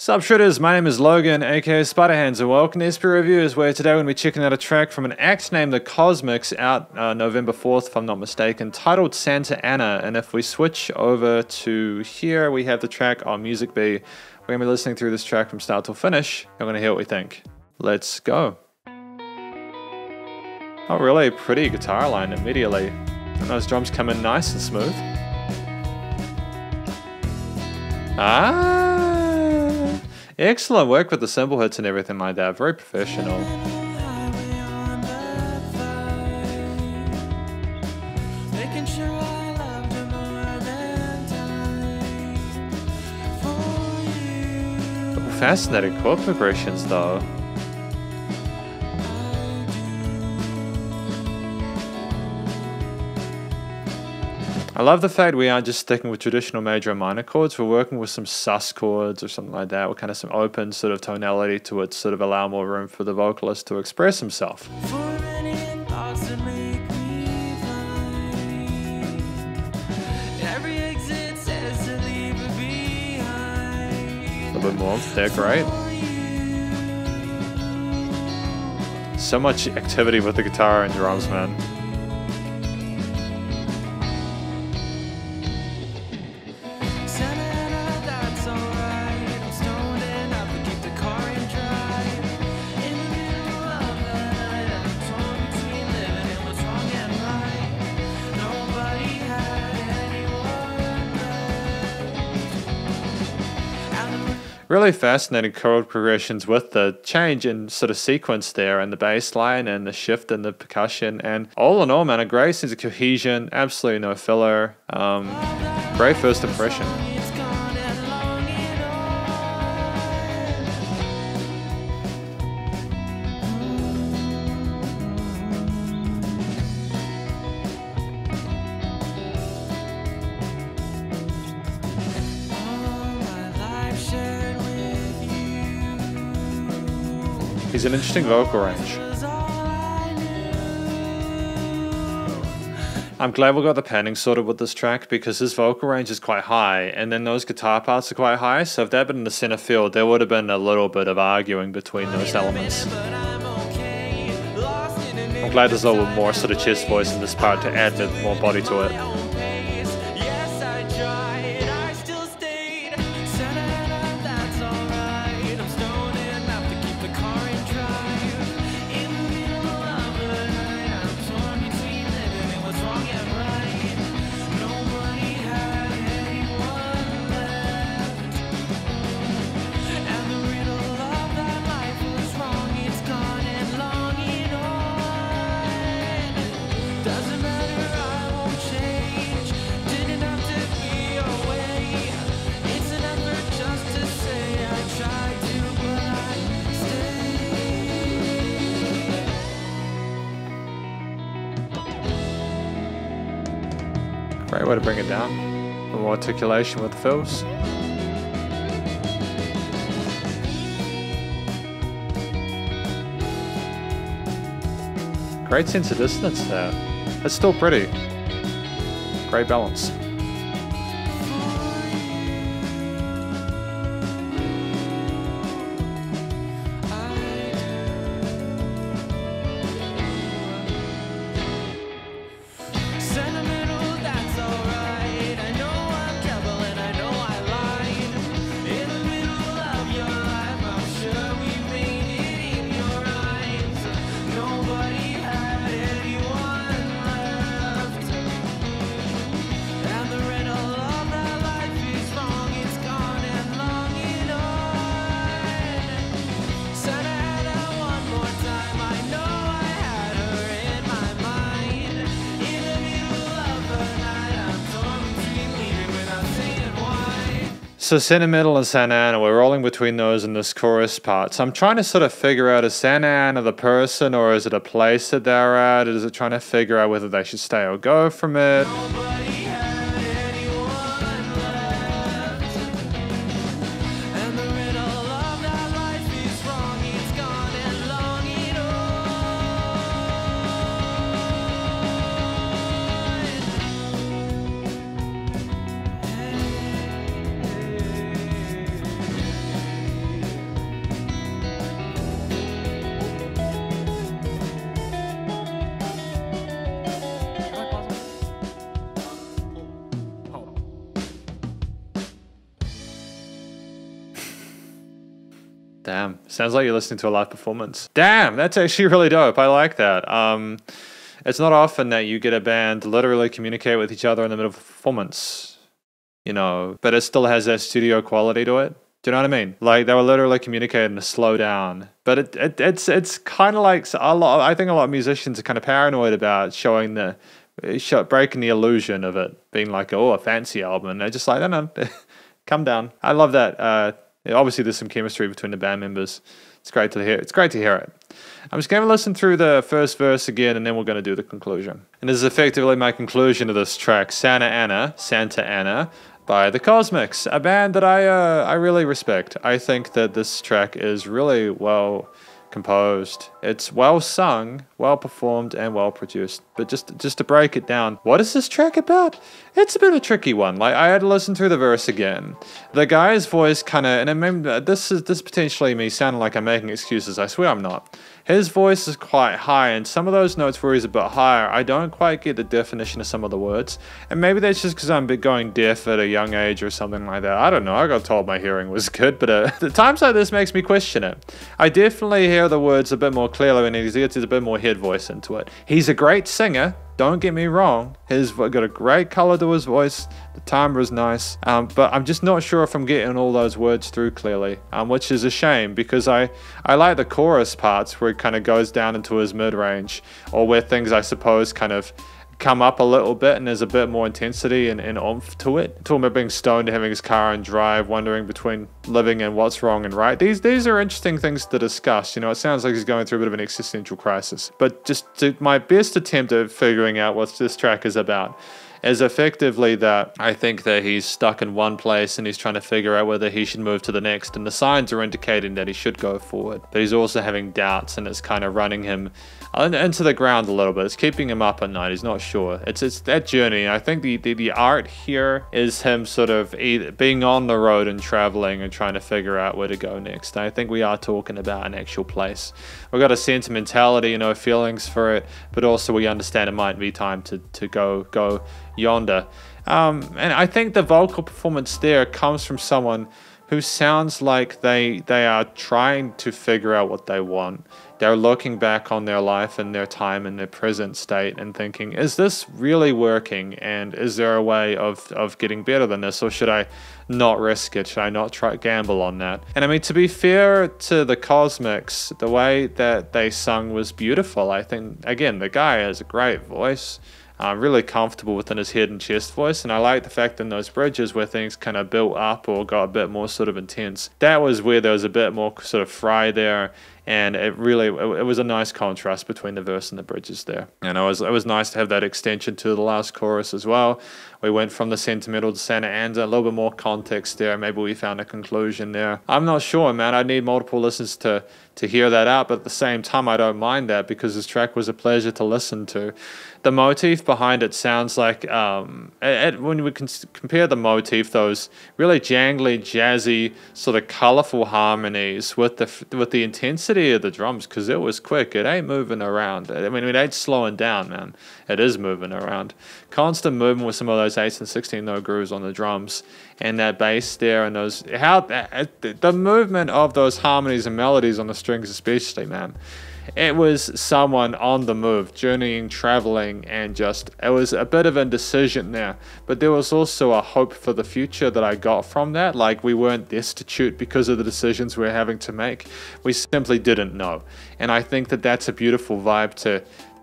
Sup Shredders, my name is Logan, aka Spiderhands, and welcome to SP Reviews, where today we're going to be checking out a track from an act named the Kosmics, out November 4th, if I'm not mistaken, titled Santa Ana. And if we switch over to here, we have the track on Music B. We're going to be listening through this track from start till finish. I'm going to hear what we think. Let's go. Oh, really pretty guitar line immediately. And those drums come in nice and smooth. Excellent work with the cymbal hits and everything like that. Very professional. Fascinating chord progressions though. I love the fact we aren't just sticking with traditional major and minor chords. We're working with some sus chords or something like that, with kind of some open sort of tonality to it, sort of allow more room for the vocalist to express himself. A little bit more, they're great. So much activity with the guitar and drums, man. Really fascinating chord progressions with the change in sort of sequence there, and the bass line and the shift in the percussion, and all in all, man, a great sense of cohesion, absolutely no filler. Great first impression. He's an interesting vocal range. I'm glad we got the panning sorted with this track, because his vocal range is quite high, and then those guitar parts are quite high, so if they'd been in the center field, there would have been a little bit of arguing between those elements. I'm glad there's a little more sort of chest voice in this part to add a bit more body to it. Great way to bring it down. A little more articulation with the fills. Great sense of dissonance there. It's still pretty. Great balance. So Sentimental and Santa Ana, we're rolling between those in this chorus part. So I'm trying to sort of figure out, is Santa Ana the person, or is it a place that they're at? Is it trying to figure out whether they should stay or go from it? Damn, sounds like you're listening to a live performance. Damn, that's actually really dope. I like that. It's not often that you get a band literally communicate with each other in the middle of a performance, you know, but it still has that studio quality to it. Do you know what I mean? Like, they were literally communicating to slow down. But it's kind of like, I think a lot of musicians are kind of paranoid about breaking the illusion of it being like, oh, a fancy album. And they're just like, no, calm down. I love that. Obviously, there's some chemistry between the band members. It's great to hear. It's great to hear it. I'm just going to listen through the first verse again, and then we're going to do the conclusion. And this is effectively my conclusion of this track, Santa Ana, by the Kosmics, a band that I really respect. I think that this track is really well composed. It's well sung, well performed, and well produced. But just to break it down, what is this track about? It's a bit of a tricky one. Like, I had to listen through the verse again. The guy's voice kind of, and I remember this potentially me sounding like I'm making excuses. I swear I'm not. His voice is quite high, and some of those notes where he's a bit higher, I don't quite get the definition of some of the words. And maybe that's just because I'm going deaf at a young age or something like that. I don't know. I got told my hearing was good, but the times like this makes me question it. I definitely hear the words a bit more clearly, and he gets a bit more head voice into it. He's a great singer. Don't get me wrong, he's got a great color to his voice, the timbre is nice, but I'm just not sure if I'm getting all those words through clearly, which is a shame, because I like the chorus parts where it kind of goes down into his mid-range, or where things, I suppose, kind of come up a little bit and there's a bit more intensity and oomph to it. Talking about being stoned, having his car and drive, wondering between living and what's wrong and right. These are interesting things to discuss. You know, it sounds like he's going through a bit of an existential crisis. But just my best attempt at figuring out what this track is about is effectively that I think that he's stuck in one place and he's trying to figure out whether he should move to the next, and the signs are indicating that he should go forward, but he's also having doubts, and it's kind of running him into the ground a little bit. It's keeping him up at night. He's not sure. It's that journey. I think the art here is him sort of either being on the road and traveling and trying to figure out where to go next. I think we are talking about an actual place. We've got a sentimentality, you know, feelings for it, but also we understand it might be time to go yonder. And I think the vocal performance there comes from someone who sounds like they are trying to figure out what they want. They're looking back on their life and their time in their present state and thinking, is this really working? And is there a way of getting better than this? Or should I not risk it? Should I not gamble on that? And I mean, to be fair to the Kosmics, the way that they sung was beautiful. I think, again, the guy has a great voice. Really comfortable within his head and chest voice, and I like the fact in those bridges where things kind of built up or got a bit more sort of intense, that was where there was a bit more sort of fry there, and it was a nice contrast between the verse and the bridges there. And it was nice to have that extension to the last chorus as well. We went from the sentimental to Santa Ana, a little bit more context there. Maybe we found a conclusion there. I'm not sure, man. I need multiple listens to hear that out, but at the same time, I don't mind that because this track was a pleasure to listen to. The motif behind it sounds like, when we compare the motif, those really jangly, jazzy, sort of colorful harmonies with the intensity of the drums, because it was quick. It ain't moving around. I mean, it ain't slowing down, man. It is moving around. Constant movement with some of those 8 and 16 note grooves on the drums, and that bass there, and the movement of those harmonies and melodies on the strings especially, man. It was someone on the move, journeying, traveling, and it was a bit of indecision there. But there was also a hope for the future that I got from that. Like, we weren't destitute because of the decisions we were having to make. We simply didn't know. And I think that that's a beautiful vibe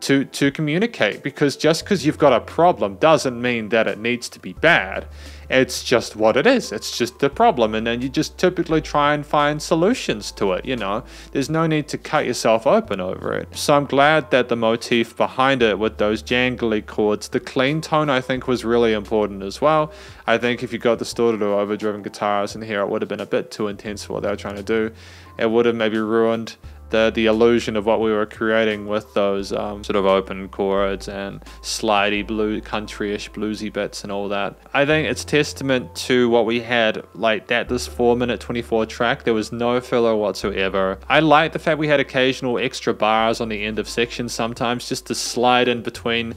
to communicate, because just because you've got a problem doesn't mean that it needs to be bad. It's just what it is. It's just the problem, and then you just typically try and find solutions to it, you know. There's no need to cut yourself open over it. So I'm glad that the motif behind it with those jangly chords, the clean tone, I think was really important as well. I think if you got distorted or overdriven guitars in here, it would have been a bit too intense for what they were trying to do. It would have maybe ruined the illusion of what we were creating with those sort of open chords and slidey country-ish bluesy bits and all that. I think it's testament to what we had, like this 4-minute 24 track. There was no filler whatsoever. I like the fact we had occasional extra bars on the end of sections sometimes, just to slide in between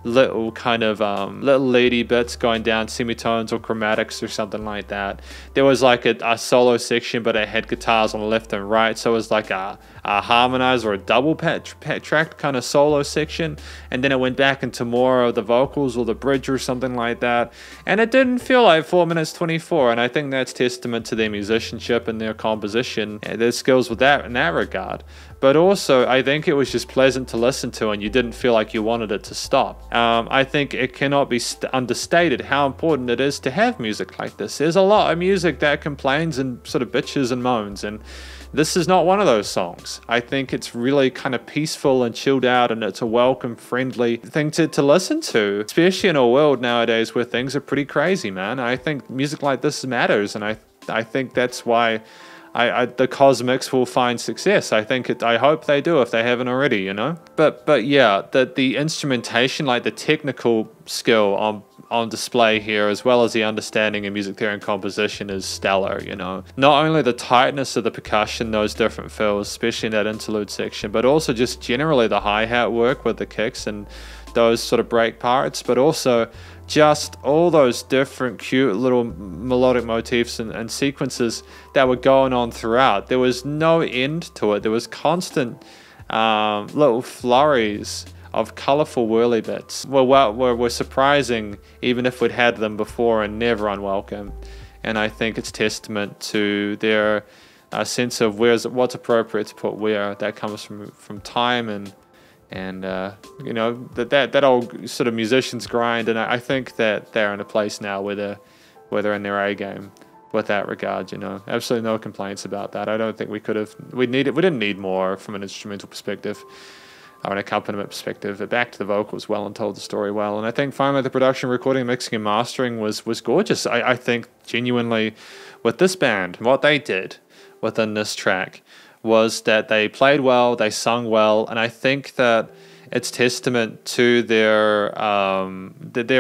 little kind of little leady bits going down semitones or chromatics or something like that. There was like a solo section, but it had guitars on the left and right, so it was like a harmonizer or a double tracked kind of solo section, and then it went back into more of the vocals or the bridge or something like that, and it didn't feel like 4 minutes 24, and I think that's testament to their musicianship and their composition and their skills with that in that regard. But also, I think it was just pleasant to listen to, and you didn't feel like you wanted it to stop. I think it cannot be understated how important it is to have music like this. There's a lot of music that complains and sort of bitches and moans, and this is not one of those songs. I think it's really kind of peaceful and chilled out, and it's a welcome, friendly thing to listen to, especially in a world nowadays where things are pretty crazy, man. I think music like this matters, and I think that's why the Kosmics will find success. I hope they do if they haven't already, you know. But yeah, the instrumentation, like the technical skill on display here, as well as the understanding of music theory and composition, is stellar, you know. Not only the tightness of the percussion, those different fills, especially in that interlude section, but also just generally the hi-hat work with the kicks and those sort of break parts, but also just all those different cute little melodic motifs and sequences that were going on throughout. There was no end to it. There was constant little flurries of colorful whirly bits. Were surprising even if we'd had them before, and never unwelcome. And I think it's testament to their sense of what's appropriate to put where. That comes from time and you know, that old sort of musician's grind. And I think that they're in a place now where they're in their A game with that regard, you know. Absolutely no complaints about that. I don't think we didn't need more from an instrumental perspective or an accompaniment perspective. It backed the vocals well and told the story well. And I think finally the production, recording, mixing and mastering was gorgeous. I think genuinely with this band, what they did within this track was that they played well, they sung well, and I think that it's testament to their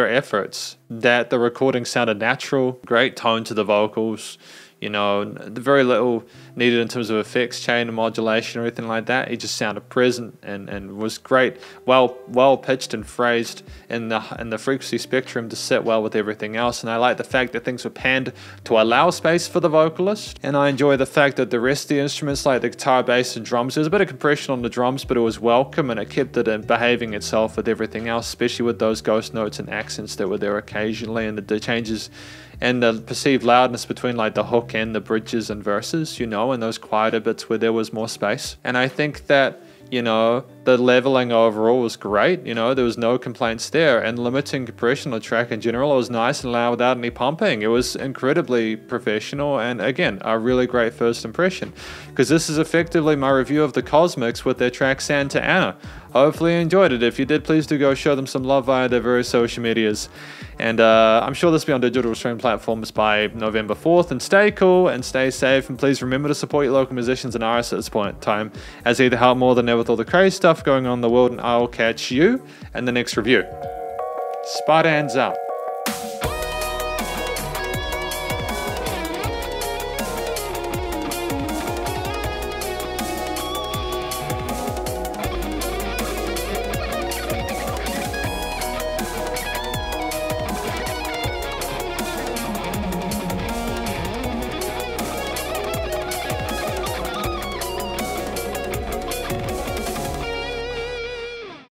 efforts that the recording sounded natural, great tone to the vocals, you know, very little needed in terms of effects, chain and modulation or anything like that. He just sounded present and was great, well pitched and phrased in the frequency spectrum to sit well with everything else. And I like the fact that things were panned to allow space for the vocalist. And I enjoy the fact that the rest of the instruments, like the guitar, bass and drums, there's a bit of compression on the drums, but it was welcome and it kept it in behaving itself with everything else, especially with those ghost notes and accents that were there occasionally, and the changes and the perceived loudness between like the hook and the bridges and verses, you know, and those quieter bits where there was more space. And I think that, you know, the leveling overall was great, you know, there was no complaints there, and limiting compression on the track in general, it was nice and loud without any pumping. It was incredibly professional, and again, a really great first impression, because this is effectively my review of the Kosmics with their track Santa Ana. Hopefully you enjoyed it. If you did, please do go show them some love via their various social medias. And I'm sure this will be on digital streaming platforms by November 4th. And stay cool and stay safe. And please remember to support your local musicians and artists at this point in time, as they either help more than ever with all the crazy stuff going on in the world. And I'll catch you in the next review. Spiderhands out.